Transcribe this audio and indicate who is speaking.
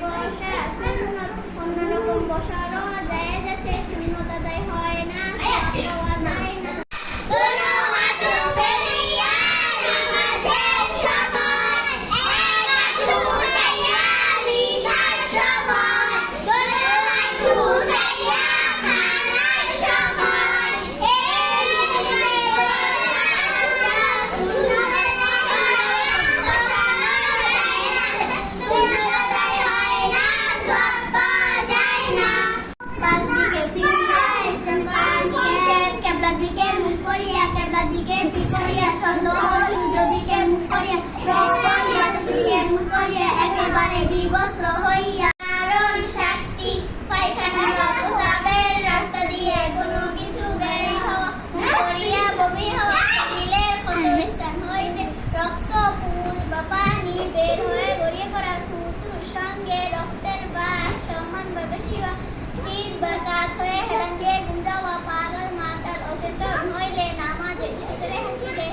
Speaker 1: বসা সুন্নত, অন্যরকম বসারও জায়েজ আছে, সুন্নত আদায় হয় না, সওয়াব পাওয়া যায় না। দিকে পিঠ করিয়া ছন্দ সূর্য দিকে মুখ করিয়া প্রবল বাতাস দিকে মুখ করিয়া একেবারে বিবস্ত্র হইয়া। কারণ 7টি পায়খানা বা প্রস্রাবের রাস্তা দিয়ে কোনো কিছু বের হওয়া, মুখ করিয়া বমি হওয়া, শরীরের ক্ষত স্থান হইতে রক্ত পুঁজ বা পানি বের হয়ে গড়িয়ে পড়া, থুতুর সঙ্গে রক্তের বাস সমানভাবে শিওয়া, চিত বা কাক হয়ে হেলান দিয়ে ঘুম যাওয়া, পাগল মাতাল অচেতন হইলে নামাজে ছেড়ে হাসিলে।